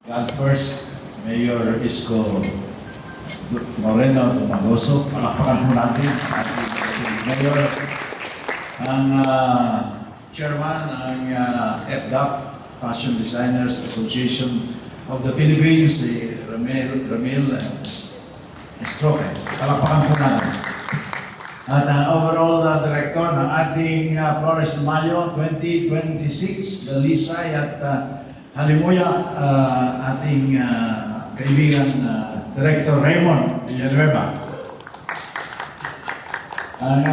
God first, Mayor Isko Moreno Tumagoso. Palakpakan po natin. Mayor, ang chairman ng FDAP, Fashion Designers Association of the Philippines, si Ramil Estroque. Palakpakan po natin. At ang overall director ng ating Flores de Mayo 2026, Dalisay at Halimuya, ating kaibigan Director Raymond Villanueva. Ang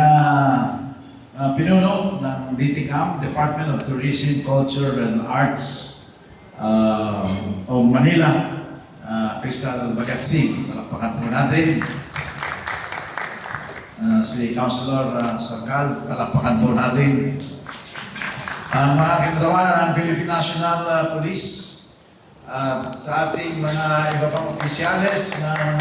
pinuno ng DTCAM, Department of Tourism, Culture and Arts of Manila, Crystal Bagatsing. Palakpakan po natin. Si Councilor Sargal, palakpakan po natin. Ang mga kinatawanan ng Philippine National Police, sa ating mga iba pang opisyales ng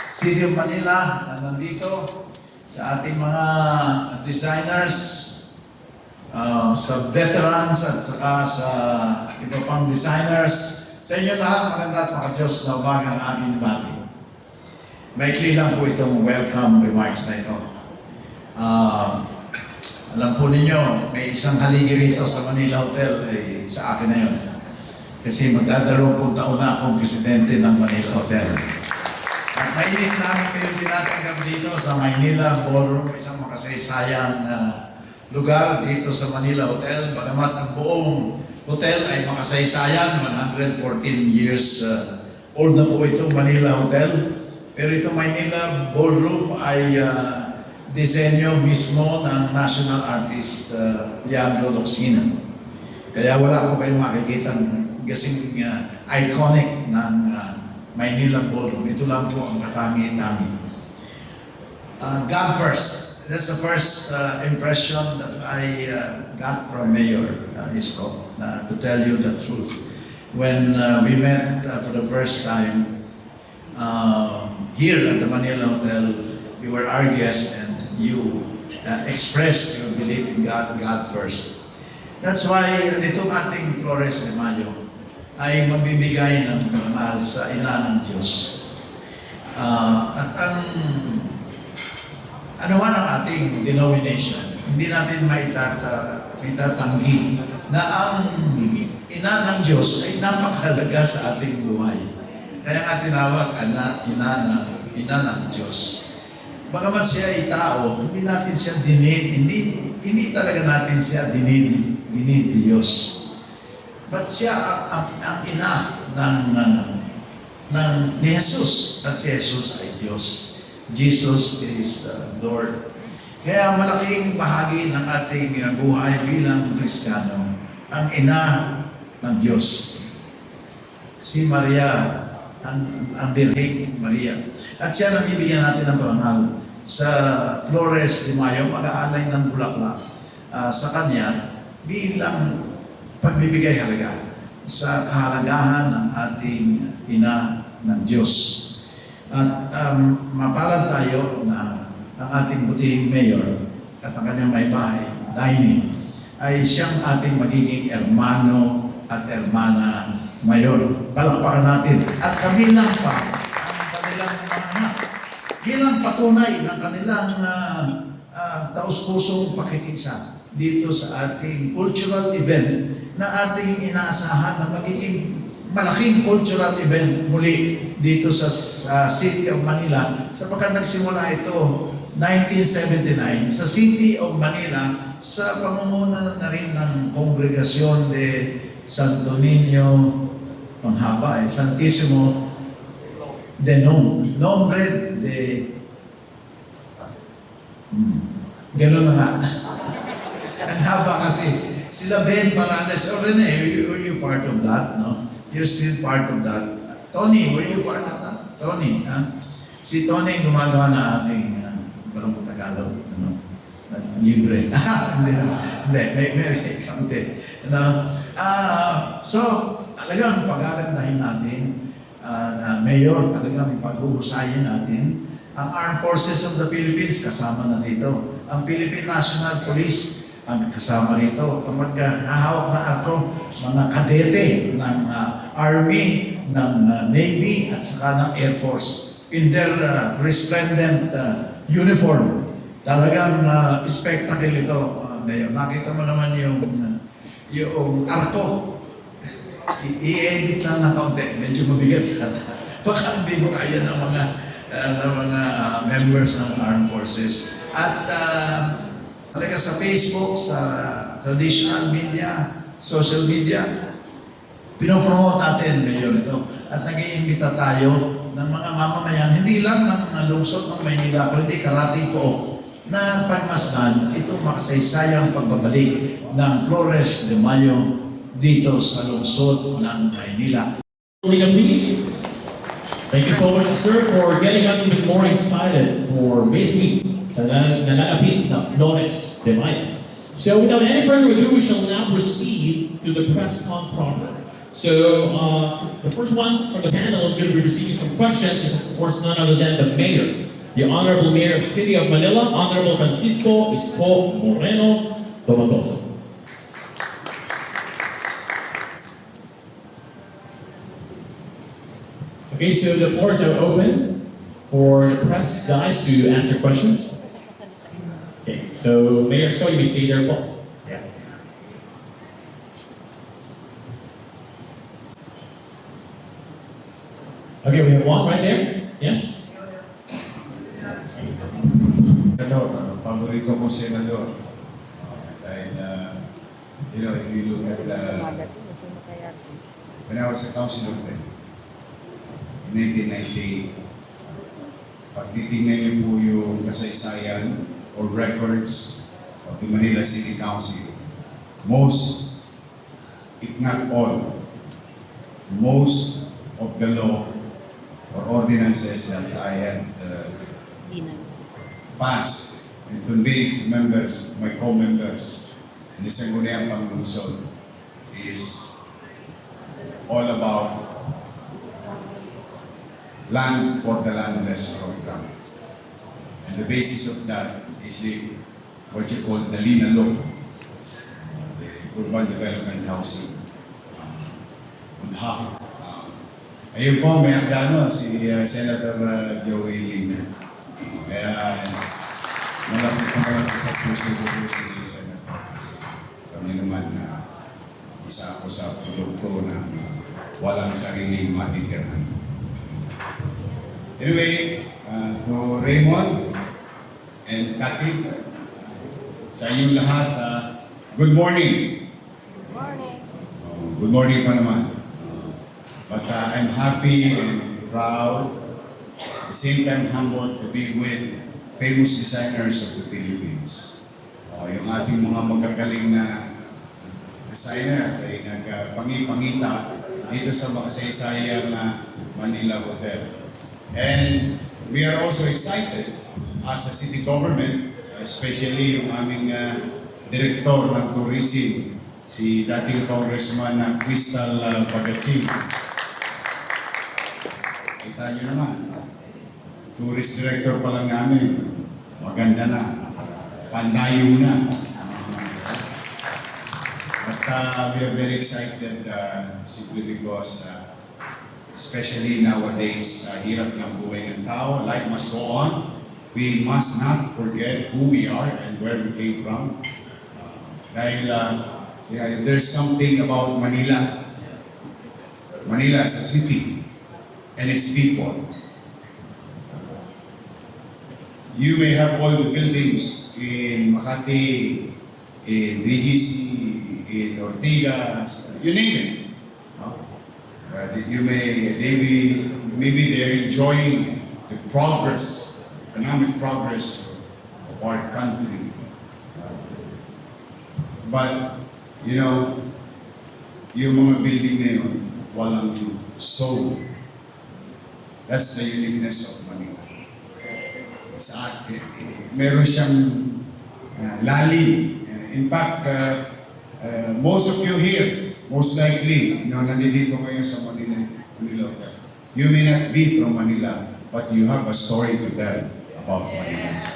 City of Manila na nandito, sa ating mga designers, sa veterans at saka sa iba pang designers, sa inyo lahat, maganda at makadiyos na umagang aking bati. Maikli lang po itong welcome remarks na ito. Alam po ninyo, may isang haligi rito sa Manila Hotel, sa akin na yun. Kasi magdadalawang taon na akong presidente ng Manila Hotel. At mainit namin kayong tinatanggap dito sa Manila Ballroom, isang makasaysayang lugar dito sa Manila Hotel. Bagamat ang buong hotel ay makasaysayan, 114 years old na po itong Manila Hotel. Pero itong Manila Ballroom ay disenyo mismo ng national artist Leandro Locsin. Kaya wala ko kayong makikita gasing iconic ng Manila Ballroom. Ito lang po ang katangi-tangi. God first. That's the first impression that I got from Mayor Isko, to tell you the truth. When we met for the first time here at the Manila Hotel, you were our guest and you expressed your belief in God first. That's why itong ating Flores de Mayo ay magbibigay ng banal sa ina ng Diyos. At ang ano man ang ating denomination, hindi natin maitatanggi na ang ina ng Diyos ay napakahalaga sa ating buhay. Kaya nga tinawag ina ng Diyos. Bagamat siya ay tao, hindi natin siya hindi talaga natin siya dinidiyos. But siya ang ina ni Jesus. At si Jesus ay Diyos. Jesus is the Lord. Kaya malaking bahagi ng ating buhay bilang Kristiyano, ang ina ng Diyos. Si Maria, ang Birheng Maria. At siya nabibigyan natin ng parangal. Sa Flores de Mayo, mag-aalay ng bulaklak sa kanya bilang pagbibigay halaga sa kahalagahan ng ating ina ng Diyos. At mapalad tayo na ang ating butihing mayor at ang kanyang may bahay, Daini, ay siyang ating magiging hermano at hermana mayor. Palakpakan natin. At kabilang pa ang kanilang mga anak. Bilang patunay ng kanilang taus-pusong pakikisa dito sa ating cultural event na ating inaasahan na magiging malaking cultural event muli dito sa City of Manila sapagkat nagsimula ito 1979 sa City of Manila sa pamumuno na rin ng Kongregasyon de Santo Niño panghaba Santísimo de Nombre de Ganun na nga. Ang haba kasi. Sila Ben Paranes, oh Rene, were you part of that, no? You're still part of that. Tony, were you part of that? Tony, ha? Si Tony gumagawa na aking barong Tagalog, ano? Libre. Hindi, may kamte. Ano? So, talagang pag-agandahin natin, Mayor, talagang pag-uhusayin natin. Ang Armed Forces of the Philippines, kasama na dito. Ang Philippine National Police, ang kasama rito. Ang maghahawak na ako, mga kadete ng Army, ng Navy, at saka ng Air Force. In their resplendent uniform. Talagang spectacle ito. Nakita mo naman yung arko. I-edit lang ng kaunti. Medyo mabigat yata. Baka hindi mo kaya ng mga members ng Armed Forces. At talaga sa Facebook, sa traditional media, social media, pinopromote natin ngayon ito. At nag-iimbita tayo ng mga mamamayan, hindi lang ng lungsod ng Maynila, kundi karati ko, na pagmasdan itong makasaysayang pagbabalik ng Flores de Mayo dito sa lungsod ng Maynila. Lina, please. Thank you so much, sir, for getting us even more excited for May 3 sa nananapit na Flores de Mayo. So without any further ado, we shall now proceed to the press con proper. So the first one from the panel is going to be receiving some questions is of course none other than the Mayor, the Honorable Mayor of City of Manila, Honorable Francisco Isko Moreno Domagoso. Okay, so the floors are open for the press guys to answer questions. Okay, so Mayor Isko, you may stay there, po. Yeah. Okay, we have one right there. Yes? Senador, paborito ko senador. Dahil, if you look at when I was a councilor then, 1998, pag titingnan niyo po yung kasaysayan or records of the Manila City Council, most, if not all, most of the law or ordinances that I had passed and convinced members, my co-members in the Sangguniang Panglungsod is all about land for the landless program. And the basis of that is what you call the LINA law, the Urban Development Housing. Ayun po, may agdano si Senator Joey Lina. Kaya malapit sa puso ko si Senator kasi kami naman isa ako sa produkto na walang sariling matitirahan. Anyway, to Raymond and Kathy, sa inyong lahat, good morning. Good morning. Good morning pa naman. But I'm happy and proud, at the same time humbled to be with famous designers of the Philippines. Yung ating mga magagaling na designers ay nagpangipangita dito sa makasaysayang Manila Hotel. And we are also excited as a city government, especially yung aming Director ng Tourism, si dating Congressman Crystal Pagachin. Kita nyo naman, tourist director pa lang namin, maganda na, pandayo na. But we are very excited simply because especially nowadays, hirap ng buhay ng tao, life must go on. We must not forget who we are and where we came from. Dahil if there's something about Manila, Manila as a city and its people. You may have all the buildings in Makati, in BGC, in Ortigas, you name it. Maybe they're enjoying the progress, economic progress of our country. But, you know, yung mga building na yun, walang soul. That's the uniqueness of Manila. Sa atin, meron siyang lalim. In fact, most of you here, most likely, na nandito kayo sa Manila, you may not be from Manila, but you have a story to tell about Manila.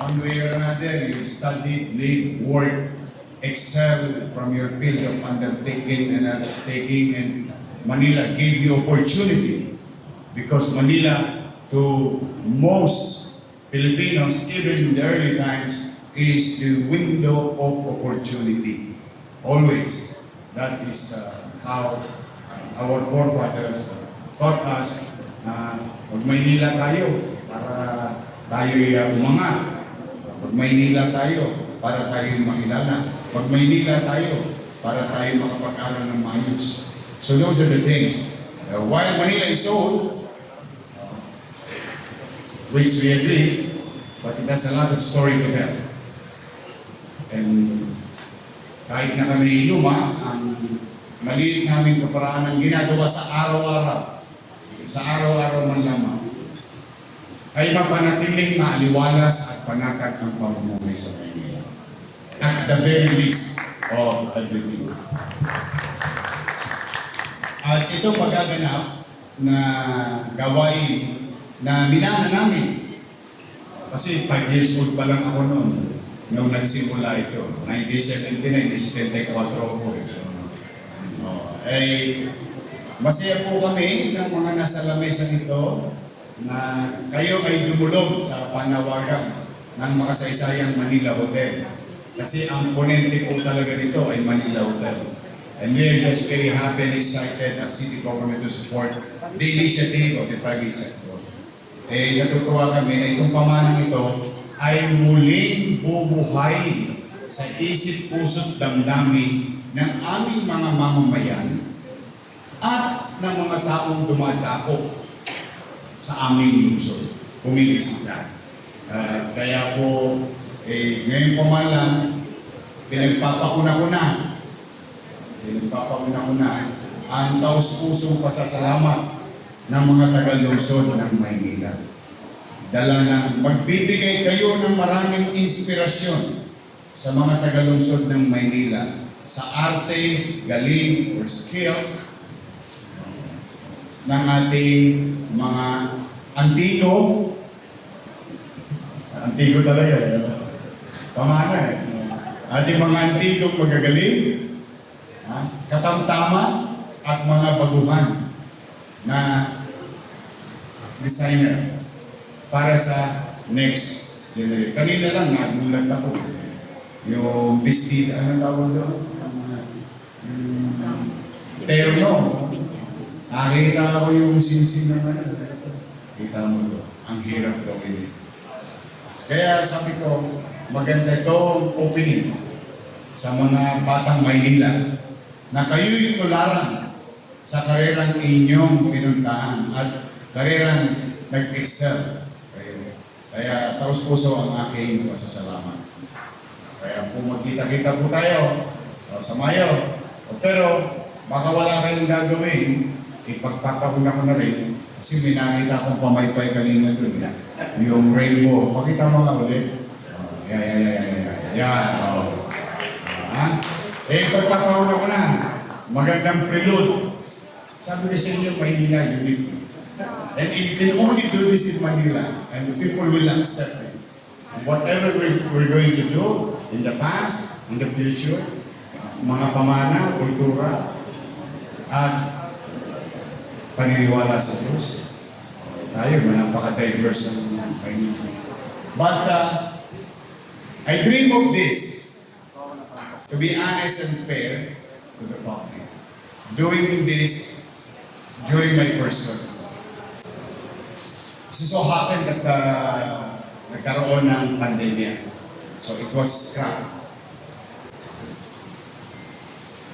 One way or another, you studied, lived, worked, excel from your field of undertaking and undertaking, and Manila gave you opportunity, because Manila, to most Filipinos, even in the early times, is the window of opportunity. Always. That is how our forefathers taught us na pag Maynila tayo, para tayo'y umangat. Pag Maynila tayo, para tayo'y makilala. Pag Maynila tayo, para tayo makapag-aral ng maayos. So those are the things. While Manila is old, which we agree, but it has a lot of story to tell. And kahit na kami luma, ang maliit namin kaparaan ang ginagawa sa araw-araw man lamang, ay mapanatiling maaliwalas at panatag ang pamumuhay sa Manila. At the very least of everything. At ito paggaganap na gawain na minana namin. Kasi 5 years old pa lang ako noon nung nagsimula ito. 1979, 74 ako. Masaya po kami ng mga nasa lamesa nito na kayo ay dumulog sa panawagan ng makasaysayang Manila Hotel. Kasi ang ponente po talaga nito ay Manila Hotel. And we are just very happy and excited as city government to support the initiative of the private sector. Natutuwa kami na itong pamanang ito ay muling bubuhay sa isip, puso't damdamin ng aming mga mamamayan at ng mga taong dumadako sa aming lungsod, bumibisita. Kaya po, ngayon pa man lang, pinagpapakuna ko na ang taus-pusong pasasalamat ng mga taga-lungsod ng Maynila. Dala ng magbibigay kayo ng maraming inspirasyon sa mga taga-lungsod ng Maynila sa arte, galing, or skills ng ating mga antigo talaga, pamana ating mga antigong magagaling, katamtaman, at mga baguhan na designer para sa next generation. Kanina lang nagulat ako. Yung biscuit, anong tawag doon? Terno. Nakita ko yung sinsin ng ano. Kita mo doon. Ang hirap gawin. Kaya sabi ko, maganda itong opening sa mga batang Maynila na kayo'y tularan sa karerang inyong pinuntahan at karerang nag-excel. Kaya taos-puso ang aking pasasalamat. Kaya kung magkita-kita po tayo sa Mayo, pero baka wala kayong gagawin, ipagpapahuna ko na rin kasi may nakita akong pamaypay kanina doon. Yung rainbow. Pakita mo nga ulit. Yan. Pagpapahuna ko na. Magandang prelude. Sabi ko sa inyo, Maynila, unique. And you can only do this in Manila, and the people will accept it. Whatever we're going to do in the past, in the future, mga pamana, kultura, at paniniwala sa Diyos. Tayo, napaka-diverse ang Maynila. But I dream of this, to be honest and fair to the public. Doing this during my first term. It so happened that nagkaroon ng pandemya. So it was scrapped.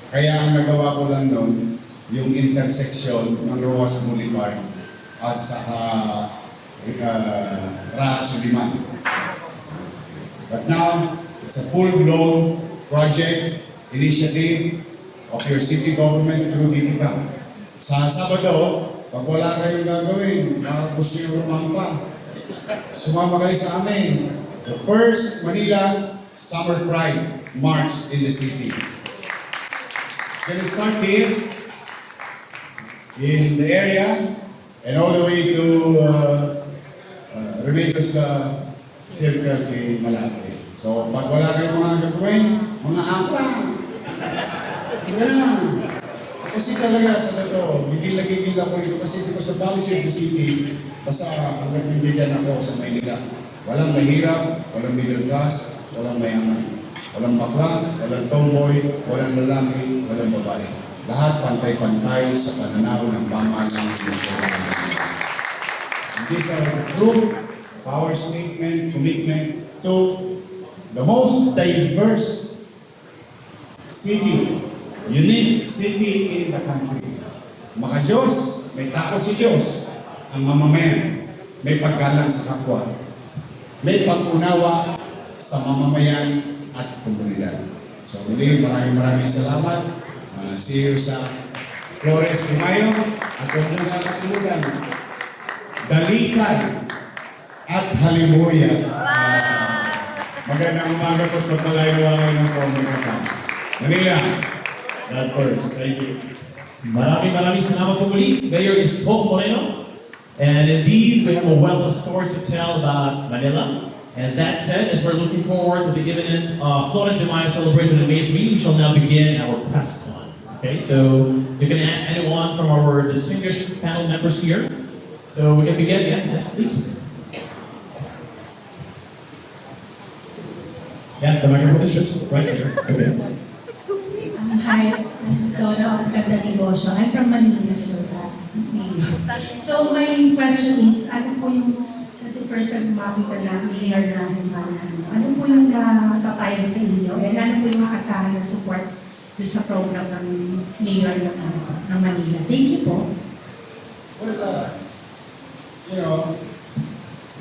Kaya ang nagawa ko lang noon, yung intersection ng Rojas Boulevard at saka Suliman. But now, It's a full-blown project, initiative of your city government through DDCAM. Sa Sabado, pag wala kayong gagawin, baka gusto nyo rumampa, sumama kayo sa amin. The first Manila Summer Pride March in the city. It's gonna start here, in the area, and all the way to Remedios Circle in Malate. So, pag wala kayong mga gagawin, mga ampa, ito na. Kasi talaga sa totoo, gigil ako ito kasi because the policy of the city, basta hanggang nandiyan ako sa Maynila. Walang mahirap, walang middle class, walang mayaman. Walang bakla, walang tomboy, walang lalaki, walang babae. Lahat pantay-pantay sa pananaw ng pamahalaan ng Luzon. These are proof, power statement, commitment to the most diverse city, unique city in the country. Maka-Diyos, may takot si Diyos. Ang mamamayan, may paggalang sa kapwa. May pag-unawa sa mamamayan at komunidad. So muli, maraming salamat. See you sa Flores de Mayo. At huwag nyo nakakalimutan, Dalisan at Halimuya. Magandang umaga po at magpalayo ng Panginoon. Manila, God first. Thank you. Maraming salamat po muli. Mayor is Pope Moreno. And indeed, we have a wealth of stories to tell about Manila. And that said, as we're looking forward to the imminent Flores de Mayo celebration on May 3, we shall now begin our press con. Okay, so you can ask anyone from our distinguished panel members here. So we can begin. Yeah, yes, please. Yeah, the microphone is just right there. Okay. Hi, I'm Donna of Candalibosio. I'm from Manila, sir. So my question is, ano po yung, kasi first time makita na mayor na ano po yung nakapayag sa inyo? And ano po yung makasahan na support doon sa program ng mayor ng Manila? Thank you po. Well, you know,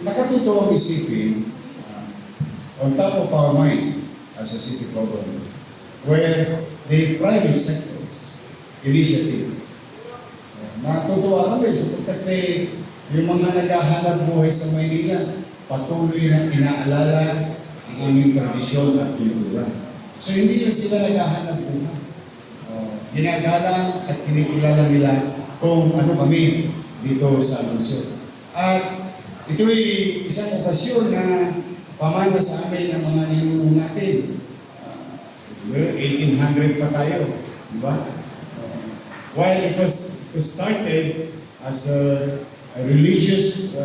nakatuto ang isipin on top of our mind as a city government, where the private sectors initiative. Natutuwa kami sapagkat yung mga naghahanap buhay sa Maynila, patuloy na inaalala ang aming tradisyon at kultura. So hindi na sila naghahanap buhay. Ginagalang at kinikilala nila kung ano kami dito sa lungsod. At ito'y isang okasyon na pamana sa amin ng mga ninuno natin. 1800 pa tayo, di ba? While it was started as a religious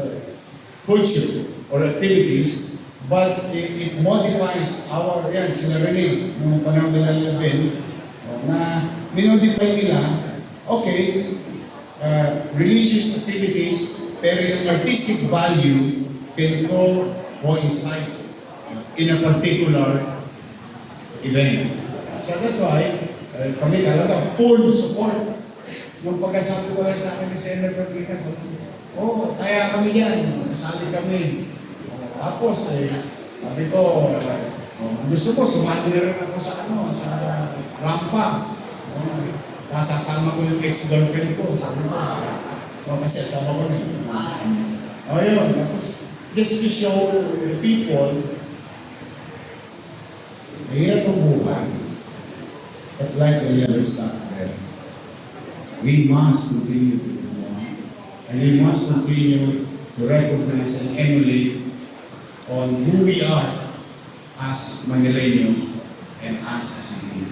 culture or activities, but it modifies our, yan, sila Rene, noong panahon nila Labin, na minodify nila, okay, religious activities, pero yung artistic value can coincide in a particular event. So that's why, kami talaga full support. Yung pagkasabi ko lang sa akin ni Senator Ricas, kaya kami yan, masali kami. Tapos, sabi ko, gusto ko, sumali na rin ako sa rampa. Kasasama ko yung ex-girlfriend ko. Sabi ko, kasi asama ko na. Yun, tapos, just to show the people, mahirap ang buhay. But like the never stop there. We must continue to do more. And we must continue to recognize and emulate on who we are as Manileño and as a city.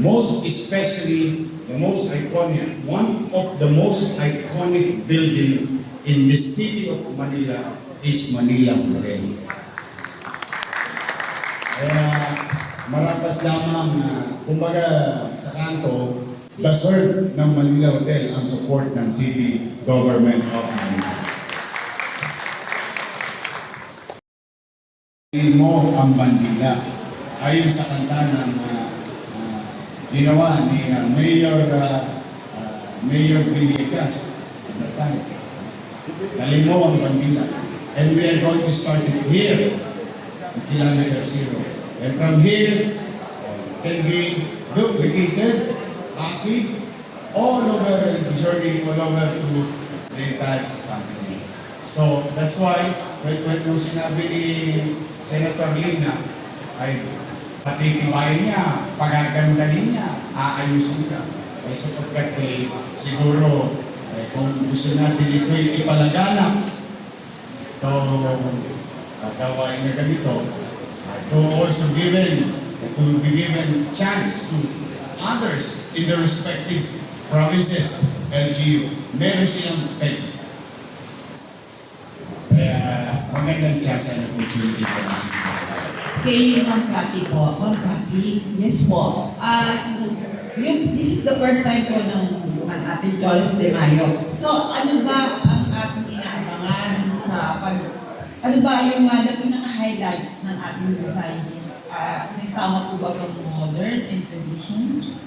Most especially, the most iconic, one of the most iconic building in the city of Manila is Manila Hotel. Kaya marapat lamang kumbaga sa kanto, deserve ng Manila Hotel ang support ng city government of Manila. Mo ang bandila. Ayon sa kanta ng ginawa ni Mayor Villegas at that time. Dali mo ang bandila. And we are going to start it here at Kilometer Zero. And from here, can be duplicated, copied, all over the journey, all over to the entire company. So that's why, when nung sinabi ni Senator Lina, ay patitibayin niya, pagagandahin niya, aayusin ka. Ay sapagkat siguro kung gusto natin ito'y ipalaganap, ito gawain na ganito, to also to be given chance to others in their respective provinces, LGU. Meron silang peg. Kaya magandang chance na opportunity for us. Kay Ma'am Cathy po. Ma'am Cathy, yes po. This is the first time po ng ating Flores de Mayo. So, ano ba ang ating inaabangan sa ano ba yung pinaka-highlights ng ating design? Nagsama po ba ng modern and traditions?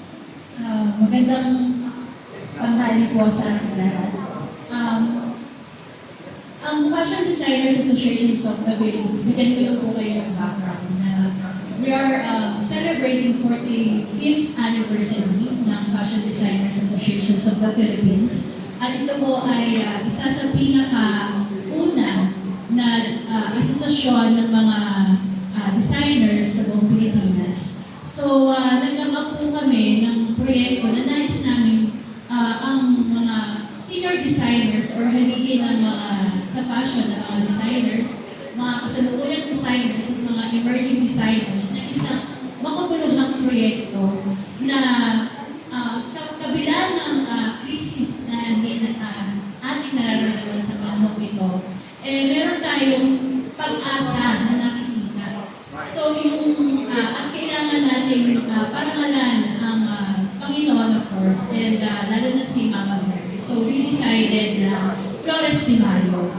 Magandang tanghali po sa ating lahat. Ang Fashion Designers Association of the Philippines, bigyan ko lang po kayo ng background na we are celebrating 45th anniversary ng Fashion Designers Association of the Philippines. At ito po ay isa sa pinaka-una na asosasyon ng mga designers sa buong Pilipinas. So, nagkama po kami ng proyekto na nais namin ang mga senior designers or haligi ng mga sa fashion ng mga designers, mga kasalukuyang designers at mga emerging designers na isang makabuluhang proyekto na sa kabila ng crisis na ating nararamdaman sa panahon ito, meron tayong pag-asa na nakikita. So yung ang kailangan natin parangalan ang Panginoon of course, and lalo na si Mama Mary. So we decided na Flores de Mayo.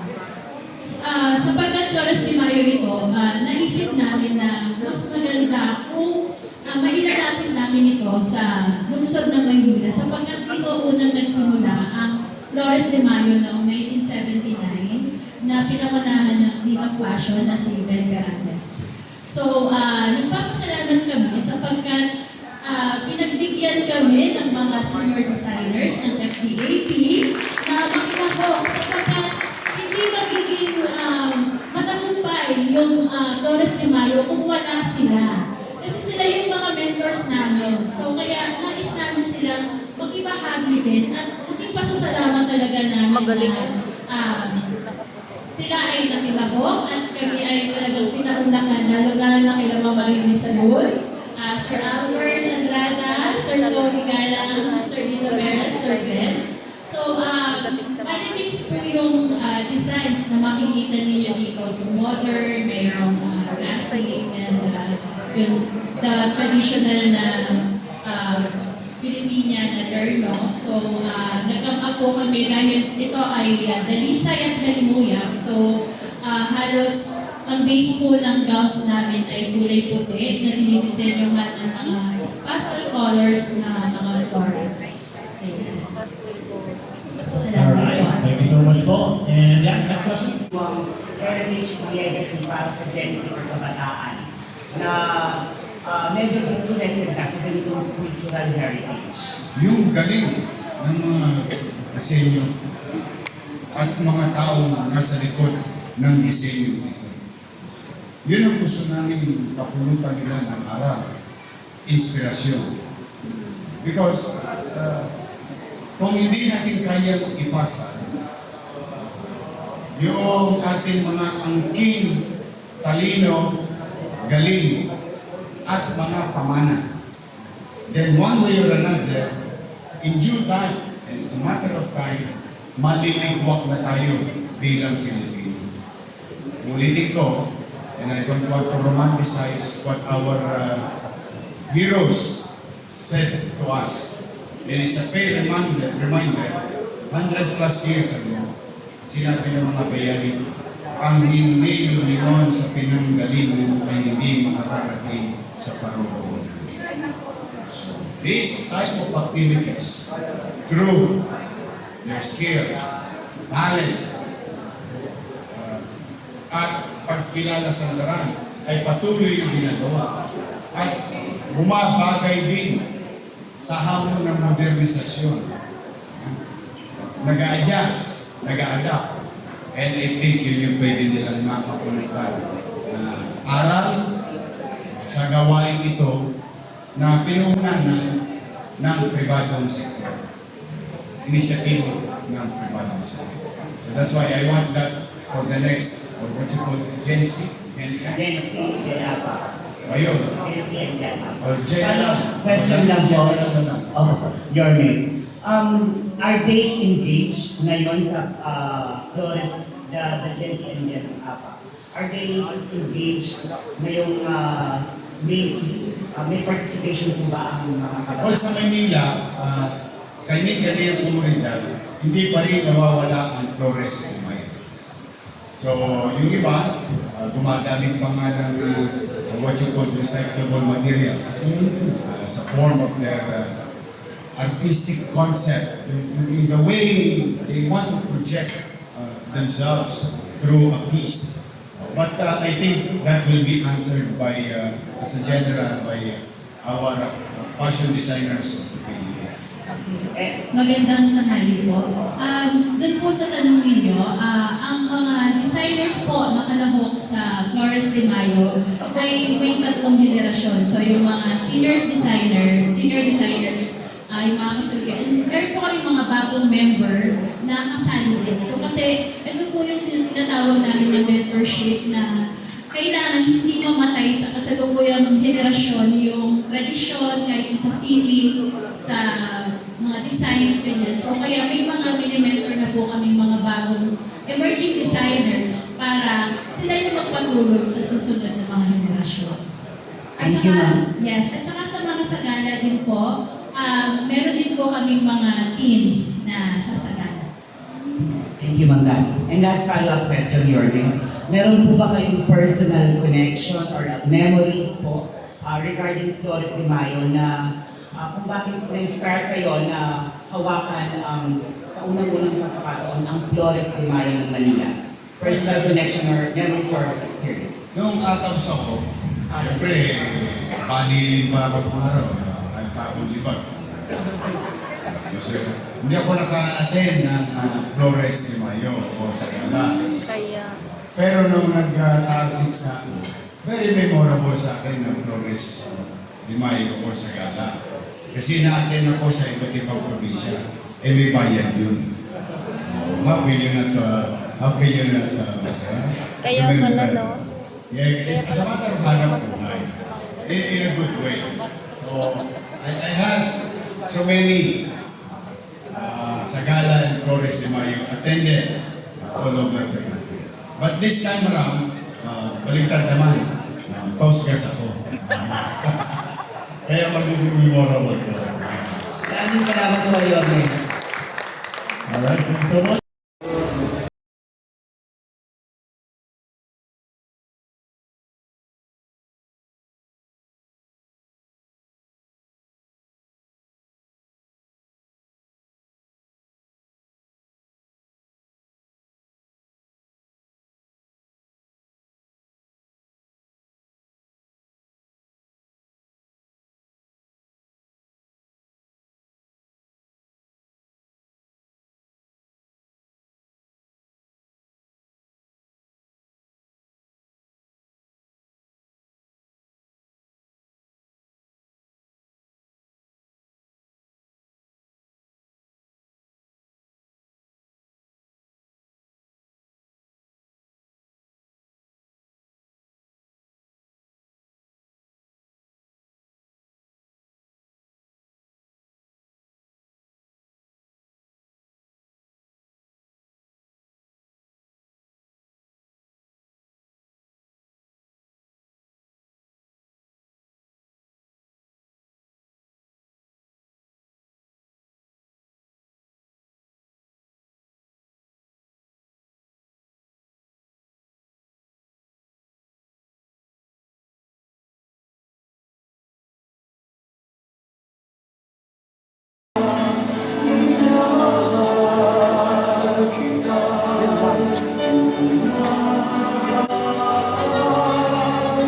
Sapagkat Flores de Mayo ito, naisip namin na mas maganda kung mailalapit namin ito sa lungsod ng Maynila sapagkat dito unang nagsimula ang Flores de Mayo noong 1979 na pinangunahan ng King of Fashion na si Ben Garandes. So, nagpapasalamat kami sapagkat pinagbigyan kami ng mga senior designers ng FDAP na makinako sapagkat hindi magiging matagumpay yung Flores de Mayo kung wala sila. Kasi sila yung mga mentors namin. So kaya nais namin silang makibahagi din at ating pasasalamat talaga namin na sila ay nakilahok at kami ay talagang pinaunakan, lalo-lalo na kila Mama Rini Salud, Sir Albert Andrada, Sir Tony Galang, Sir Dino Vera, Sir Ben. So, malimits po yung designs na makikita ninyo dito. So, modern, mayroong classic, and yung the traditional na Filipinian na terno. So, nagkama po kami dahil ito ay dalisay at halimuyak. So, halos ang base po ng gowns namin ay kulay puti na dinidisenyohan ng mga pastel colors na mga florals. Alright, thank you so much po. And yeah, next question. Heritage legacy para sa Gen Z or kabataan na medyo disconnected ka sa ganitong cultural heritage. Yung galing ng mga disenyo at mga taong nasa likod ng disenyo dito. Yun ang gusto namin kapulutan nila ng aral, inspirasyon. Because kung hindi natin kayang ipasa yung ating mga angking, talino, galing, at mga pamana, then one way or another, in due time, and it's a matter of time, maliligwak na tayo bilang Pilipino. Ulitin ko, and I don't want to romanticize what our heroes said to us. And it's a fair reminder, 100 plus years ago, sinabi ng mga bayani, ang hindi lumingon sa pinanggalingan ay hindi makakarating sa paroonan. So, this type of activities, through their skills, talent, at pagkilala sa laran, ay patuloy yung ginagawa. At bumabagay din sa hamon ng modernisasyon. Nag-a-adjust, nag-a-adapt. And I think yun yung pwede nilang makapunta na aral sa gawain ito na pinuhunan ng pribadong sektor. Inisiatibo ng pribadong sektor. So that's why I want that for the next, or what you call Gen Z, Gen Gen X. Z, Gen Alpha. Ayun. Gen Z and Gen Alpha. Or Gen Ano, question lang po. General na lang. Your name. Are they engaged ngayon sa Flores, the Gen Z and Gen Alpha? Are they engaged ngayong may participation po ba ang mga Well, kabataan? sa Maynila, kanya-kanyang komunidad, hindi pa rin nawawala ang Flores de Mayo. So, yung iba, gumagamit pa nga ng what you call recyclable materials sa form of their artistic concept, in the way they want to project themselves through a piece. But I think that will be answered by, as a general, by our fashion designers of the Philippines. Magandang tanghali po. Doon po sa tanong ninyo, ang mga designers po nakalahok sa Flores de Mayo ay may tatlong henerasyon. So yung mga senior designers, yung mga kasulyan. Meron po kami mga bagong member na kasali din. So kasi ito po yung tinatawag namin ng mentorship na kailangan hindi mamatay sa kasalukuyang henerasyon yung tradisyon, kahit sa CV, sa mga designs, ganyan. So kaya may mga mini-mentor na po kami mga bagong emerging designers para sila yung magpatulog sa susunod na mga henerasyon. At Thank you, saka, ma'am. yes, at saka sa mga sagala din po, meron din po kaming mga teams na sasagala. Thank you, Ma'am Dan. And last follow-up question, Yorme. Meron po ba kayong personal connection or memories po regarding Flores de Mayo na kung bakit na-inspire kayo na hawakan sa unang-unang pagkakataon ang Flores de Mayo ng Manila? Personal connection or memories or experience? Nung atabs ako, siyempre, panilin pa ako ng araw. Kahit pa akong libag. Kasi hindi ako naka-attend ng Flores de Mayo o Sagala. Pero nung nag-target sa ako, very memorable sa akin ng Flores de Mayo o Sagala. Kasi na-attend ako sa iba't ibang probinsya. Eh may bayad yun. How can you not, Kaya remember pala, that? no? Yeah, as a matter of hanap buhay. In a good way. So, I had so many Sagala and Flores de Mayo attended all over the country. But this time around, baligtad naman, Toscas ako. Kaya magiging memorable ko. Maraming salamat po, Yorme. Alright, thank you so much.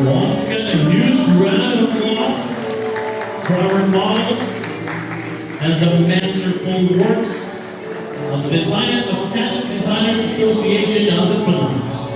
Once again, a huge round of applause for our models and the masterful works of the designers of Fashion Designers Association of the Philippines.